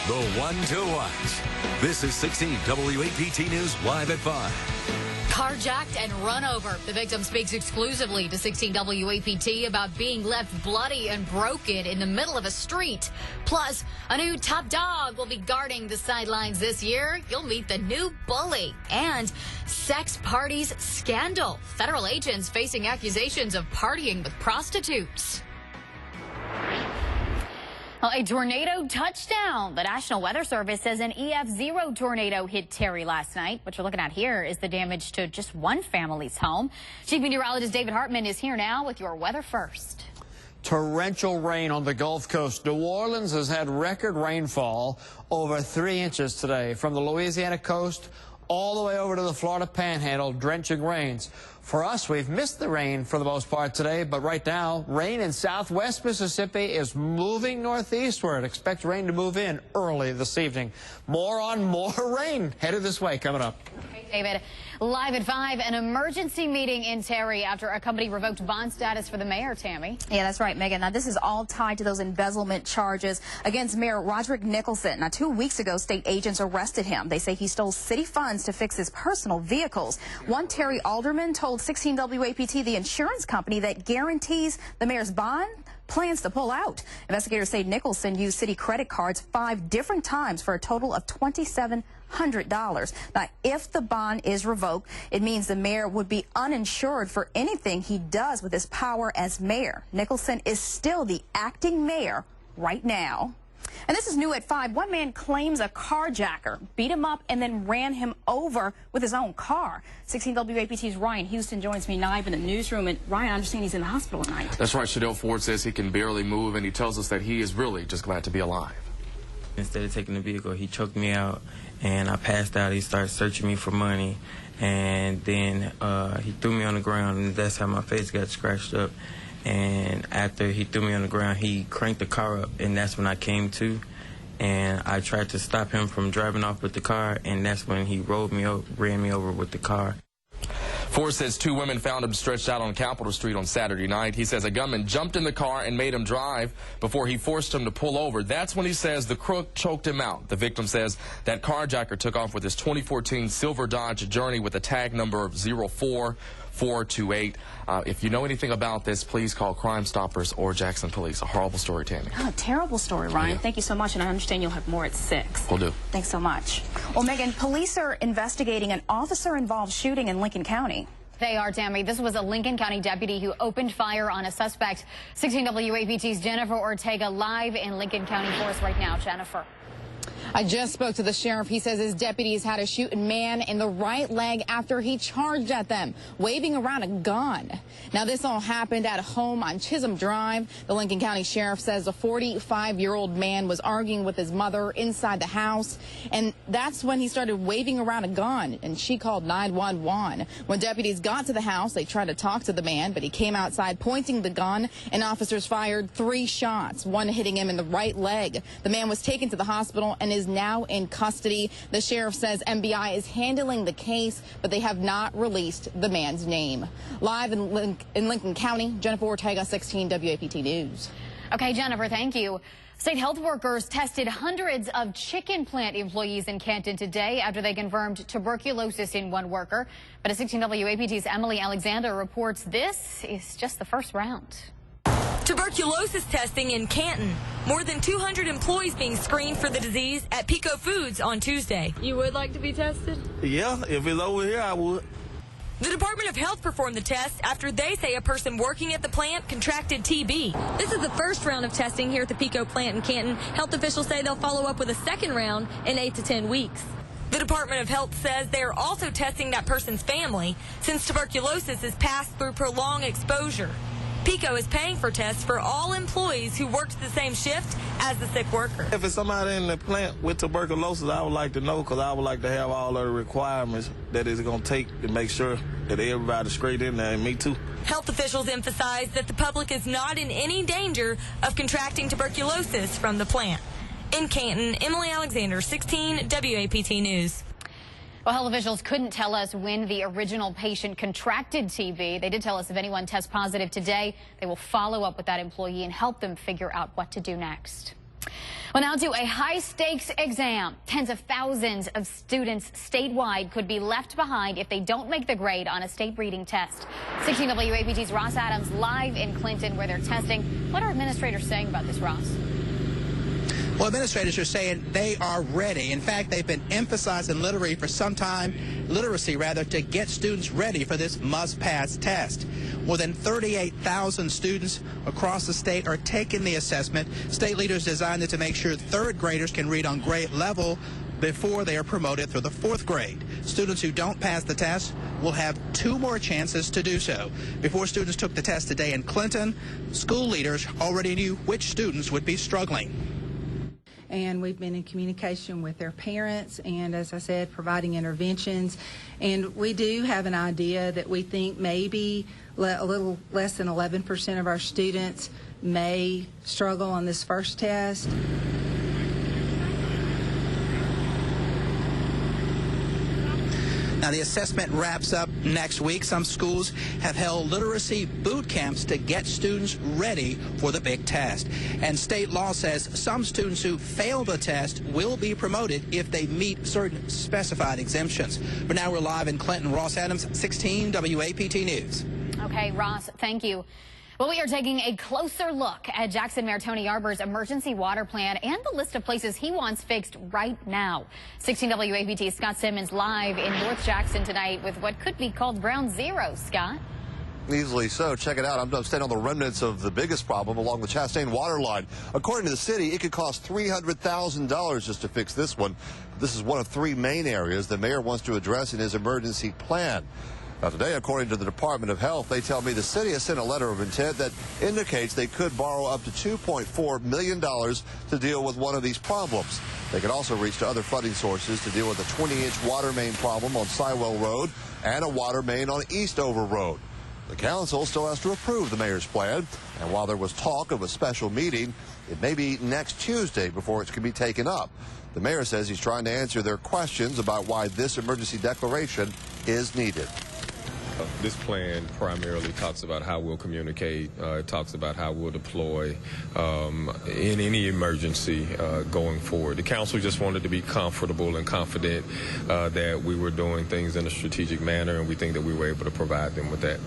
the one to watch. This is 16 WAPT News live at 5. Carjacked and run over. The victim speaks exclusively to 16 WAPT about being left bloody and broken in the middle of a street. Plus, a new top dog will be guarding the sidelines this year. You'll meet the new bully. And sex parties scandal. Federal agents facing accusations of partying with prostitutes. Well, a tornado touchdown. The National Weather Service says an EF0 tornado hit Terry last night. What you're looking at here is the damage to just one family's home. Chief Meteorologist David Hartman is here now with your weather first. Torrential rain on the Gulf Coast. New Orleans has had record rainfall, over 3 inches today, from the Louisiana coast all the way over to the Florida Panhandle, drenching rains. For us, we've missed the rain for the most part today, but right now, rain in southwest Mississippi is moving northeastward. Expect rain to move in early this evening. More on more rain headed this way coming up. Okay, David, live at 5, an emergency meeting in Terry after a company revoked bond status for the mayor, Tammy. Yeah, that's right, Megan. Now, this is all tied to those embezzlement charges against Mayor Roderick Nicholson. Now, 2 weeks ago, state agents arrested him. They say he stole city funds to fix his personal vehicles. One Terry alderman told 16 WAPT the insurance company that guarantees the mayor's bond plans to pull out. Investigators say Nicholson used city credit cards 5 different times for a total of $2,700. Now, if the bond is revoked, it means the mayor would be uninsured for anything he does with his power as mayor. Nicholson is still the acting mayor right now. And this is new at 5. One man claims a carjacker beat him up and then ran him over with his own car. 16 WAPT's Ryan Houston joins me live in the newsroom. And Ryan, I understand he's in the hospital tonight. That's right. Shadell Ford says he can barely move, and he tells us that he is really just glad to be alive. Instead of taking the vehicle, he choked me out, and I passed out. He started searching me for money, and then he threw me on the ground, and that's how my face got scratched up. And after he threw me on the ground, he cranked the car up, and that's when I came to. And I tried to stop him from driving off with the car, and that's when he rolled me over, ran me over with the car. Ford says 2 women found him stretched out on Capitol Street on Saturday night. He says a gunman jumped in the car and made him drive before he forced him to pull over. That's when he says the crook choked him out. The victim says that carjacker took off with his 2014 silver Dodge Journey with a tag number of 04428. If you know anything about this, please call Crime Stoppers or Jackson Police. A horrible story, Tammy. Oh, terrible story, Ryan. Yeah. Thank you so much, and I understand you'll have more at 6. Will do. Thanks so much. Well, Megan, police are investigating an officer-involved shooting in Lincoln County. They are, Tammy. This was a Lincoln County deputy who opened fire on a suspect. 16 WAPT's Jennifer Ortega live in Lincoln County for us right now. Jennifer. I just spoke to the sheriff. He says his deputies had to shoot a man in the right leg after he charged at them, waving around a gun. Now, this all happened at a home on Chisholm Drive. The Lincoln County Sheriff says a 45-year-old man was arguing with his mother inside the house, and that's when he started waving around a gun, and she called 911. When deputies got to the house, they tried to talk to the man, but he came outside pointing the gun, and officers fired 3 shots, one hitting him in the right leg. The man was taken to the hospital and is now in custody. The sheriff says MBI is handling the case, but they have not released the man's name. Live in Lincoln County, Jennifer Ortega, 16 WAPT News. Okay, Jennifer, thank you. State health workers tested hundreds of chicken plant employees in Canton today after they confirmed tuberculosis in one worker. But as 16 WAPT's Emily Alexander reports, this is just the first round. Tuberculosis testing in Canton. More than 200 employees being screened for the disease at Pico Foods on Tuesday. You would like to be tested? Yeah, if it's over here, I would. The Department of Health performed the test after they say a person working at the plant contracted TB. This is the first round of testing here at the Pico plant in Canton. Health officials say they'll follow up with a second round in 8 to 10 weeks. The Department of Health says they are also testing that person's family since tuberculosis is passed through prolonged exposure. Pico is paying for tests for all employees who worked the same shift as the sick worker. If it's somebody in the plant with tuberculosis, I would like to know, because I would like to have all of the requirements that it's going to take to make sure that everybody's straight in there, and me too. Health officials emphasize that the public is not in any danger of contracting tuberculosis from the plant. In Canton, Emily Alexander, 16 WAPT News. Well, health officials couldn't tell us when the original patient contracted TB. They did tell us if anyone tests positive today, they will follow up with that employee and help them figure out what to do next. Well, now to a high-stakes exam. Tens of thousands of students statewide could be left behind if they don't make the grade on a state reading test. 16 WAPT's Ross Adams live in Clinton where they're testing. What are administrators saying about this, Ross? Well, administrators are saying they are ready. In fact, they've been emphasizing literacy for some time, to get students ready for this must-pass test. More than 38,000 students across the state are taking the assessment. State leaders designed it to make sure third graders can read on grade level before they are promoted through the fourth grade. Students who don't pass the test will have 2 more chances to do so. Before students took the test today in Clinton, school leaders already knew which students would be struggling. And we've been in communication with their parents and, as I said, providing interventions. And we do have an idea that we think maybe a little less than 11% of our students may struggle on this first test. Now, the assessment wraps up next week. Some schools have held literacy boot camps to get students ready for the big test. And state law says some students who fail the test will be promoted if they meet certain specified exemptions. But now we're live in Clinton. Ross Adams, 16 WAPT News. Okay, Ross, thank you. Well, we are taking a closer look at Jackson Mayor Tony Arbor's emergency water plan and the list of places he wants fixed right now. 16 WAPT Scott Simmons live in North Jackson tonight with what could be called ground zero. Scott? Easily so. Check it out. I'm standing on the remnants of the biggest problem along the Chastain water line. According to the city, it could cost $300,000 just to fix this one. This is one of 3 main areas the mayor wants to address in his emergency plan. Now, today, according to the Department of Health, they tell me the city has sent a letter of intent that indicates they could borrow up to $2.4 million to deal with one of these problems. They could also reach to other funding sources to deal with a 20-inch water main problem on Sywell Road and a water main on Eastover Road. The council still has to approve the mayor's plan, and while there was talk of a special meeting, it may be next Tuesday before it can be taken up. The mayor says he's trying to answer their questions about why this emergency declaration is needed. This plan primarily talks about how we'll communicate. It talks about how we'll deploy in any emergency going forward. The council just wanted to be comfortable and confident that we were doing things in a strategic manner, and we think that we were able to provide them with that.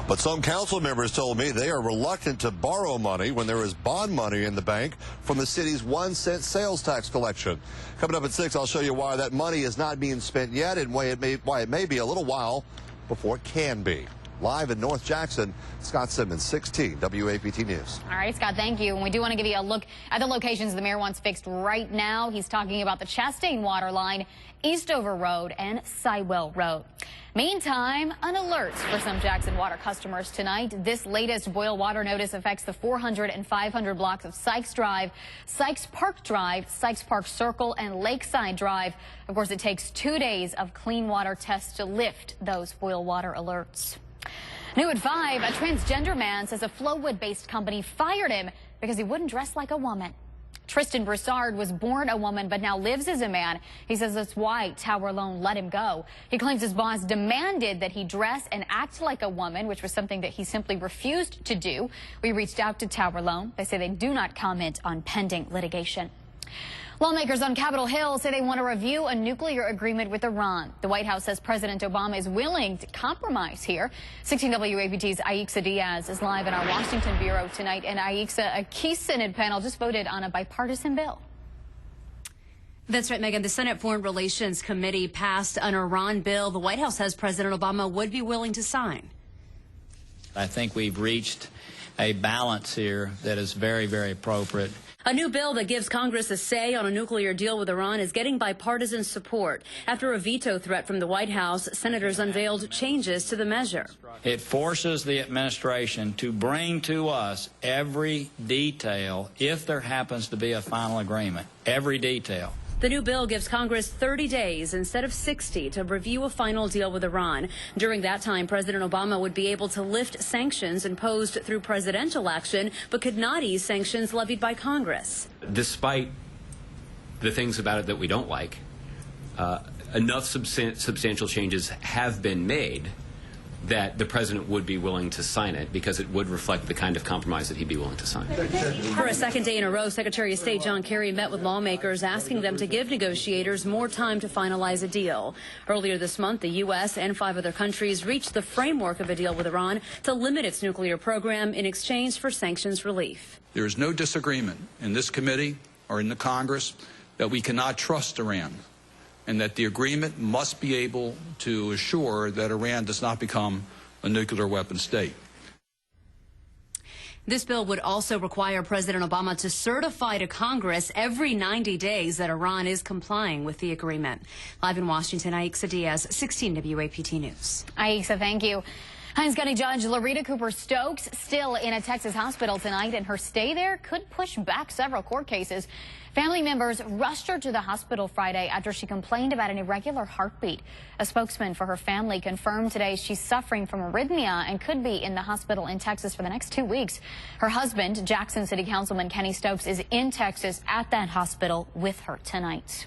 But some council members told me they are reluctant to borrow money when there is bond money in the bank from the city's 1-cent sales tax collection. Coming up at 6, I'll show you why that money is not being spent yet and why it may be a little while before it can be. Live in North Jackson, Scott Simmons, 16 WAPT News. All right, Scott, thank you. And we do want to give you a look at the locations the mayor wants fixed right now. He's talking about the Chastain water line, Eastover Road, and Sywell Road. Meantime, an alert for some Jackson Water customers tonight. This latest boil water notice affects the 400 and 500 blocks of Sykes Drive, Sykes Park Drive, Sykes Park Circle, and Lakeside Drive. Of course, it takes 2 days of clean water tests to lift those boil water alerts. New at 5, a transgender man says a Flowood-based company fired him because he wouldn't dress like a woman. Tristan Broussard was born a woman but now lives as a man. He says that's why Tower Loan let him go. He claims his boss demanded that he dress and act like a woman, which was something that he simply refused to do. We reached out to Tower Loan. They say they do not comment on pending litigation. Lawmakers on Capitol Hill say they want to review a nuclear agreement with Iran. The White House says President Obama is willing to compromise here. 16 WAPT's Aixa Diaz is live in our Washington bureau tonight. And Aixa, a key Senate panel just voted on a bipartisan bill. That's right, Megan. The Senate Foreign Relations Committee passed an Iran bill the White House says President Obama would be willing to sign. I think we've reached a balance here that is very, very appropriate. A new bill that gives Congress a say on a nuclear deal with Iran is getting bipartisan support. After a veto threat from the White House, senators unveiled changes to the measure. It forces the administration to bring to us every detail if there happens to be a final agreement, every detail. The new bill gives Congress 30 days instead of 60 to review a final deal with Iran. During that time, President Obama would be able to lift sanctions imposed through presidential action, but could not ease sanctions levied by Congress. Despite the things about it that we don't like, enough substantial changes have been made that the president would be willing to sign it, because it would reflect the kind of compromise that he'd be willing to sign. For a second day in a row, Secretary of State John Kerry met with lawmakers asking them to give negotiators more time to finalize a deal. Earlier this month, the U.S. and 5 other countries reached the framework of a deal with Iran to limit its nuclear program in exchange for sanctions relief. There is no disagreement in this committee or in the Congress that we cannot trust Iran, and that the agreement must be able to assure that Iran does not become a nuclear weapon state. This bill would also require President Obama to certify to Congress every 90 days that Iran is complying with the agreement. Live in Washington, Aixa Diaz, 16 WAPT News. Aixa, thank you. Hinds County Judge Larita Cooper Stokes still in a Texas hospital tonight, and her stay there could push back several court cases. Family members rushed her to the hospital Friday after she complained about an irregular heartbeat. A spokesman for her family confirmed today she's suffering from arrhythmia and could be in the hospital in Texas for the next 2 weeks. Her husband, Jackson City Councilman Kenny Stokes, is in Texas at that hospital with her tonight.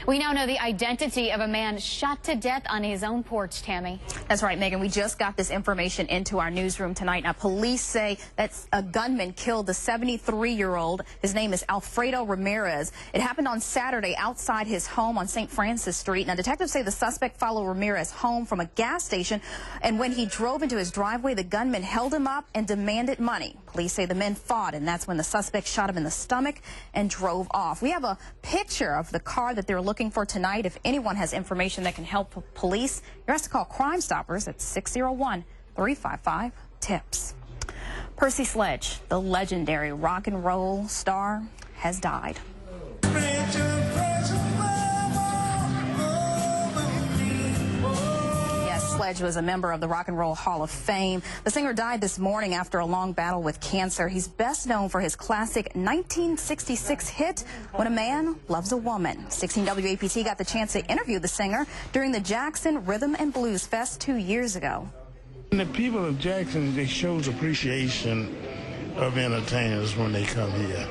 We now know the identity of a man shot to death on his own porch, Tammy. That's right, Megan. We just got this information into our newsroom tonight. Now, police say that a gunman killed the 73-year-old. His name is Alfredo Ramirez. It happened on Saturday outside his home on St. Francis Street. Now, detectives say the suspect followed Ramirez home from a gas station, and when he drove into his driveway, the gunman held him up and demanded money. Police say the men fought, and that's when the suspect shot him in the stomach and drove off. We have a picture of the car that they're looking for tonight. If anyone has information that can help police, you're asked to call Crime Stoppers at 601-355-TIPS. Percy Sledge, the legendary rock and roll star, has died. Sledge was a member of the Rock and Roll Hall of Fame. The singer died this morning after a long battle with cancer. He's best known for his classic 1966 hit, When a Man Loves a Woman. 16 WAPT got the chance to interview the singer during the Jackson Rhythm and Blues Fest 2 years ago. The people of Jackson, they show appreciation of entertainers when they come here.